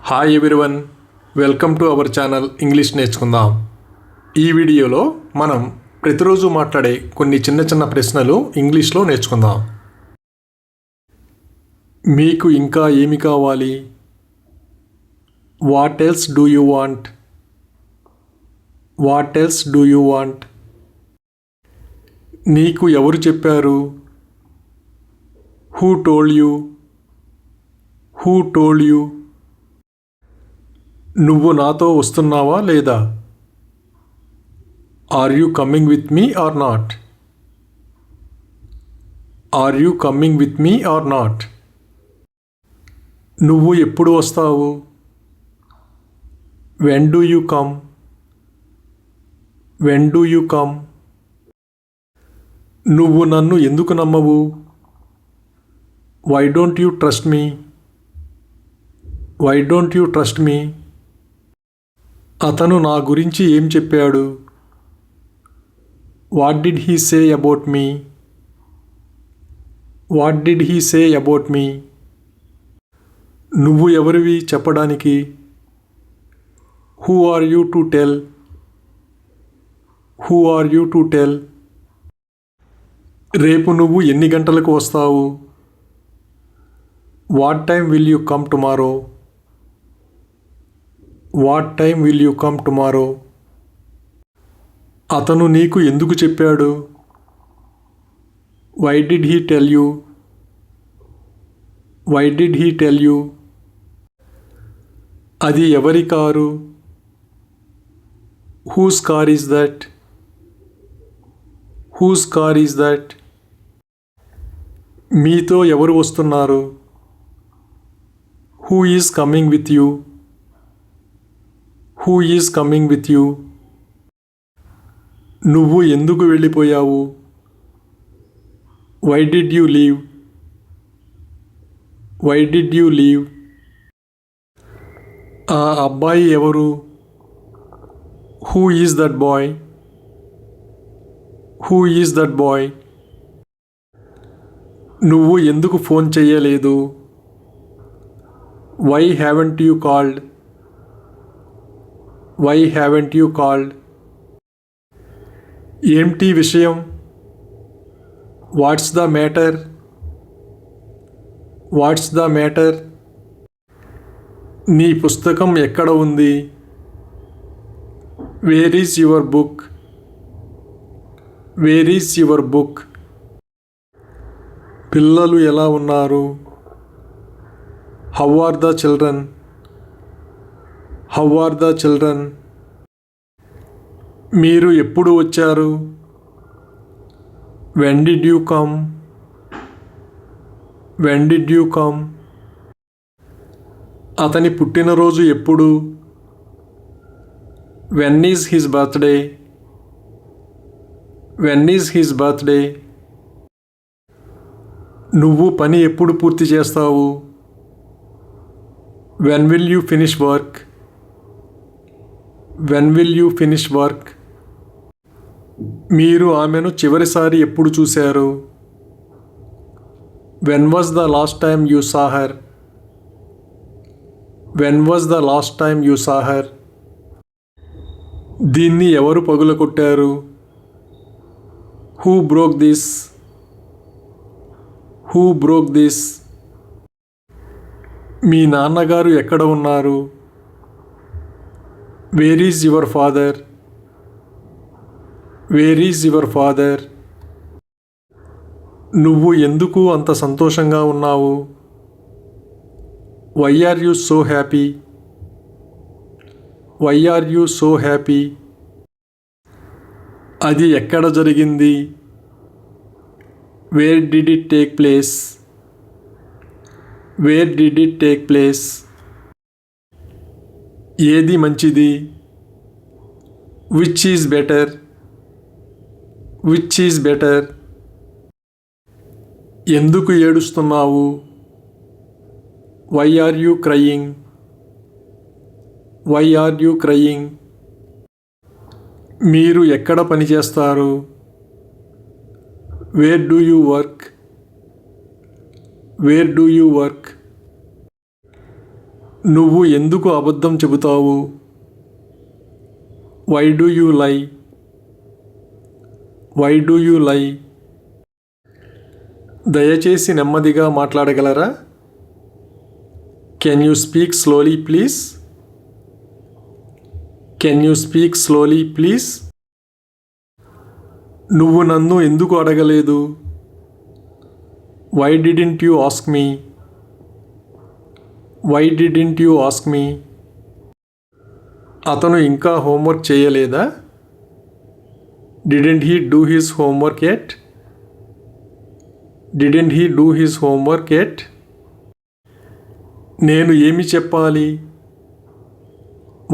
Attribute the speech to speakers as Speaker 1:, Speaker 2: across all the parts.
Speaker 1: Hi everyone, welcome to our channel English నేర్చుకుందాం. ఈ వీడియోలో మనం ప్రతిరోజు మాట్లాడే కొన్ని చిన్న చిన్న ప్రశ్నలు ఇంగ్లీష్లో నేర్చుకుందాం. మీకు ఇంకా ఏమి కావాలి? What else do you want? What else do you want? నీకు ఎవరు చెప్పారు? Who told you? Who told you? నువ్వు నాతో వస్తున్నావా లేదా? Are you coming with me or not? Are you coming with me or not? నువ్వు ఎప్పుడు వస్తావు? When do you come? When do you come? నువ్వు నన్ను ఎందుకు నమ్మవు? Why don't you trust me? Why don't you trust me? అతను నా గురించి ఏం చెప్పాడు? What did he say about me? What did he say about me? నువ్వు ఎవరివి చెప్పడానికి? Who are you to tell? Who are you to tell? రేపు నువ్వు ఎన్ని గంటలకు వస్తావు? What time will you come tomorrow? What time will you come tomorrow? అతను నీకు ఎందుకు చెప్పాడు? Why did he tell you? Why did he tell you? అది ఎవరి కారు? Whose car is that? Whose car is that? మీతో ఎవరు వస్తున్నారు? Who is coming with you? Who is coming with you? నువ్వు ఎందుకు వెళ్ళిపోయావు? Why did you leave? Why did you leave? ఆ అబ్బాయి ఎవరు? Who is that boy? Who is that boy? నువ్వు ఎందుకు ఫోన్ చెయ్యలేదు? Why haven't you called? Why haven't you called? ఏంటి విషయం? What's the matter? What's the matter? నీ పుస్తకం ఎక్కడ ఉంది? Where is your book? Where is your book? పిల్లలు ఎలా ఉన్నారు? How are the children? How are the children? మీరు ఎప్పుడు వచ్చారు? When did you come? When did you come? అతని పుట్టినరోజు ఎప్పుడు? When is his birthday? When is his birthday? నువ్వు పని ఎప్పుడు పూర్తి చేస్తావు? When will you finish work? When will you finish work? మీరు ఆమెను చివరిసారి ఎప్పుడు చూశారు? When was the last time you saw her? When was the last time you saw her? దీన్ని ఎవరు పగులకొట్టారు? Who broke this? Who broke this? మీ నాన్నగారు ఎక్కడ ఉన్నారు? Where is your father? Where is your father? నువ్వు ఎందుకు అంత సంతోషంగా ఉన్నావు? Why are you so happy? Why are you so happy? అది ఎక్కడ జరిగింది? Where did it take place? Where did it take place? ఏది మంచిది? Which is better? Which is better? ఎందుకు ఏడుస్తున్నావు? Why are you crying? Why are you crying? మీరు ఎక్కడ పనిచేస్తారు? Where do you work? Where do you work? నువ్వు ఎందుకు అబద్ధం చెబుతావు? Why do you lie? Why do you lie? దయచేసి నెమ్మదిగా మాట్లాడగలరా? Can you speak slowly please? Can you speak slowly please? నువ్వు నన్ను ఎందుకు అడగలేదు? Why didn't you ask me? Why didn't you ask me? అతను ఇంకా హోంవర్క్ చేయలేదా? Didn't he do his homework yet? Didn't he do his homework yet? నేను ఏమి చెప్పాలి?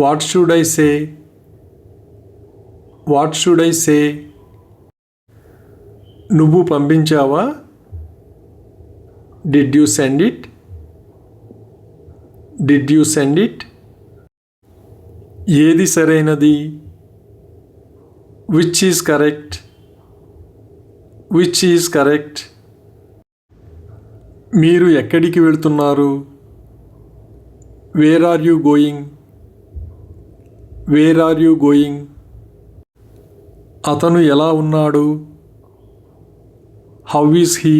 Speaker 1: What should I say? What should I say? నువ్వు పంపించావా? Did you send it? Did you send it? ఏది సరైనది? Which is correct? Which is correct? మీరు ఎక్కడికి వెళ్తున్నారు? Where are you going? Where are you going? అతను ఎలా ఉన్నాడు? How is he?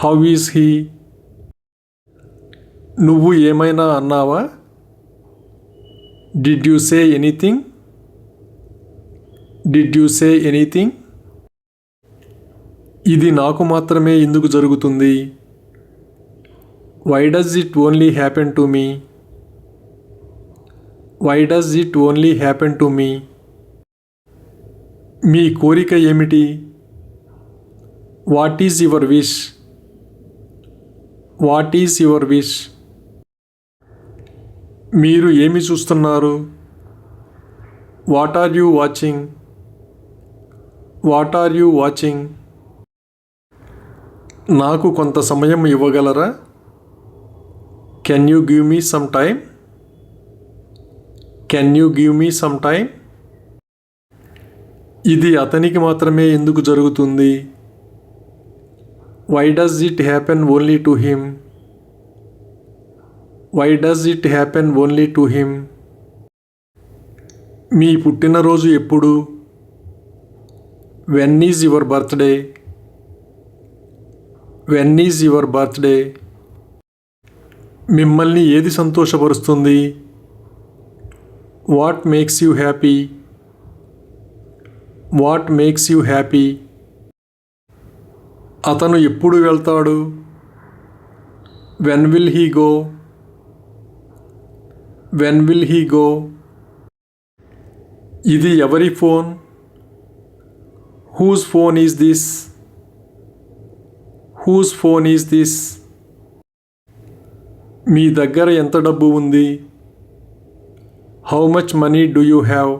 Speaker 1: How is he? నువ్వు ఏమైనా అన్నావా? Did you say anything? Did you say anything? ఇది నాకు మాత్రమే ఎందుకు జరుగుతుంది? Why does it only happen to me? Why does it only happen to me? మీ కోరిక ఏమిటి? What is your wish? What is your wish? మీరు ఏమి చూస్తున్నారు? What are you watching? What are you watching? నాకు కొంత సమయం ఇవ్వగలరా? Can you give me some time? Can you give me some time? ఇది అతనికి మాత్రమే ఎందుకు జరుగుతుంది? Why does it happen only to him? Why does it happen only to him? మీ పుట్టినరోజు ఎప్పుడు? When is your birthday? When is your birthday? మిమ్మల్ని ఏది సంతోషపరుస్తుంది? What makes you happy? What makes you happy? అతను ఎప్పుడు వెళ్తాడు? When will he go? When will he go? ఇది ఎవరి phone? Whose phone is this? Whose phone is this? మీ దగ్గర ఎంత డబ్బు ఉంది? How much money do you have?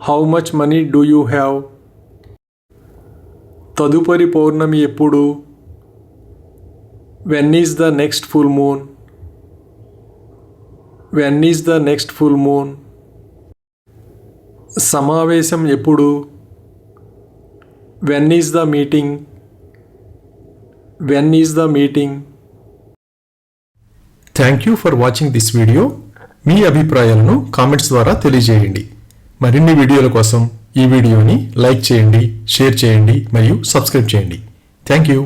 Speaker 1: How much money do you have? తదుపరి పౌర్ణమి ఎప్పుడు? When is the next full moon? When is the next full moon? సమావేశం ఎప్పుడు? When is the meeting? When is the meeting? Thank you for watching this video. మీ అభిప్రాయాలను comments ద్వారా తెలియజేయండి. మరిన్ని వీడియోల కోసం ఈ వీడియోని లైక్ చేయండి, షేర్ చేయండి మరియు సబ్స్క్రైబ్ చేయండి. Thank you.